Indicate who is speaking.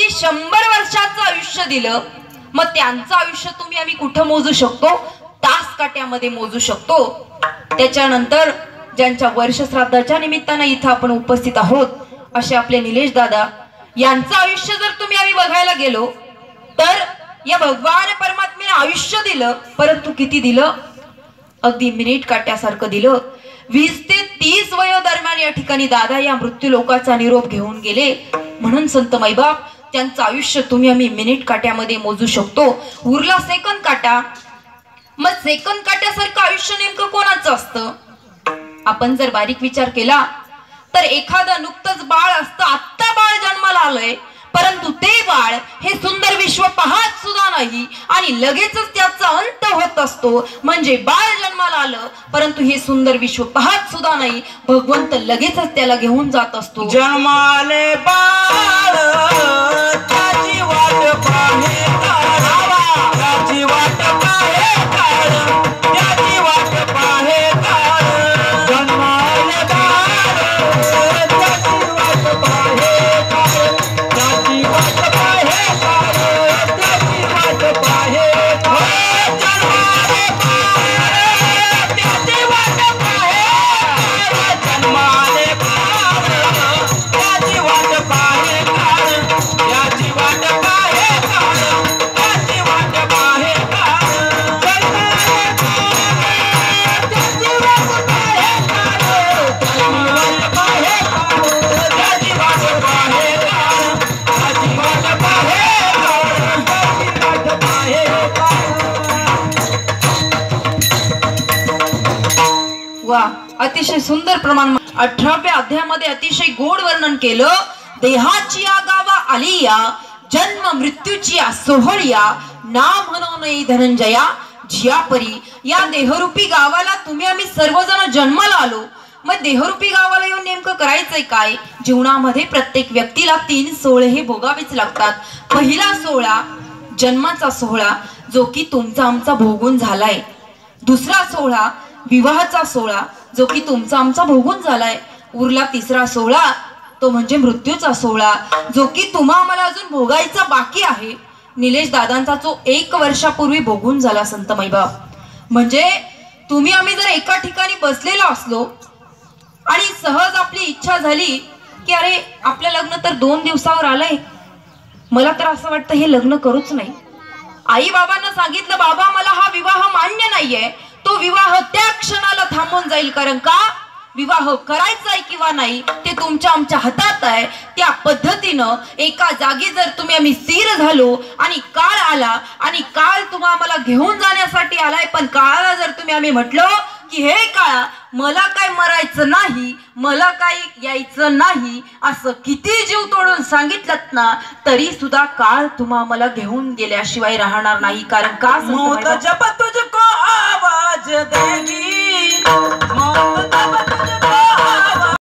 Speaker 1: अगदी 100 वर्षाचं आयुष्य दिलं, मग त्यांचं आयुष्य तुम्ही आम्ही कुठं मोजू शकतो? तास काट्यामध्ये मोजू शकतो. त्याच्यानंतर ज्यांच्या वर्षश्राद्धाच्या निमित्तानं इथं आपण उपस्थित आहोत असे आपले निलेश दादा यांचं आयुष्य जर तुम्ही आम्ही बघायला गेलो तर या भगवान परमात्म्याने आयुष्य दिलं, परंतु किती दिलं? अगदी मिनिट काट्यासारखं दिलं. 20 ते 30 वयोदरम्यान या ठिकाणी दादा या मृत्यू लोकाचा निरोप घेऊन गेले. म्हणून संत माईबाप त्यांचं आयुष्य तुम्ही आम्ही मिनिट काट्यामध्ये मोजू शकतो. उरला सेकंद काटा. मग सेकंद काट्यासारखं आयुष्य नेमकं कोणाचं असतं? आपण जर बारीक विचार केला तर एखादं नुकतंच बाळ असतं, आत्ता बाळ जन्माला आलंय, परंतु ते बाळ हे सुंदर विश्व पाहत सुद्धा नाही आणि लगेचच त्याचा अंत होत असतो. म्हणजे बाळ जन्माला आलं परंतु हे सुंदर विश्व पाहत सुद्धा नाही, भगवंत लगेचच त्याला घेऊन जात असतो.
Speaker 2: जन्माले बाळ त्याची वाट पाहे काळ, त्याची वाट पाहे काळ, त्याची वाट पाहे काळ. जन्माले बाळ त्याची वाट पाहे काळ, त्याची वाट पाहे काळ, त्याची वाट पाहे काळ. जन्माले बाळ त्याची वाट पाहे काळ, जन्माले बाळ त्याची वाट पाहे काळ, त्याची वाट पाहे काळ, त्याची वाट पाहे काळ. जन्माले बाळ त्याची वाट पाहे काळ, त्याची वाट पाहे काळ, त्याची वाट पाहे काळ, त्याची वाट पाहे काळ, त्याची वाट पाहे काळ.
Speaker 1: वा, अतिशय सुंदर प्रमाण. 18व्या अध्यायामध्ये अतिशय गोड वर्णन केलं. देहाची या गावा आलिया, जन्म मृत्यूची या सोहळिया, ना म्हणून धनंजया जियापरी. या देहरूपी गावाला तुम्ही आम्ही सर्वजण जन्माला आलो. मग देहरूपी गावाला येऊन नेमकं करायचंय काय? जीवनामध्ये प्रत्येक व्यक्तीला 3 सोहळे हे भोगावेच लागतात. पहिला सोहळा जन्माचा सोहळा, जो की तुमचा आमचा भोगून झालाय. दुसरा सोहळा विवाहाचा सोहळा, जो की तुमचा आमचा भोगून झालाय. उरला तिसरा सोहळा, तो म्हणजे मृत्यूचा सोहळा, जो की तुम्हा आम्हाला अजून भोगायचा बाकी आहे. निलेश दादांचा जो 1 वर्षापूर्वी भोगून झाला संत माईबाप. म्हणजे तुम्ही आम्ही जर एका ठिकाणी बसलेलो असलो आणि सहज आपली इच्छा झाली की अरे आपलं लग्न तर 2 दिवसावर आलंय, मला तर असं वाटतं हे लग्न करूच नाही. आई बाबांना सांगितलं बाबा मला हा विवाह मान्य नाहीये, तो विवाह त्या क्षणाला थांबून जाईल. कारण का? विवाह करायचा आहे किंवा नाही ते तुमच्या आमच्या हातात आहे. त्या पद्धतीनं एका जागी जर तुम्ही आम्ही स्थिर झालो आणि काळ आला आणि काळ तुम्हा आम्हाला घेऊन जाण्यासाठी आलाय, पण काळाला जर तुम्ही आम्ही म्हटलो की हे काळा मला काय मरायचं नाही, मला काय यायचं नाही, असं किती जीव तोडून सांगितलं ना तरी सुद्धा काळ तुम्हा आम्हाला घेऊन गेल्याशिवाय राहणार नाही. कारण का?
Speaker 2: मौत जब तुझको आवाज देगी, मौत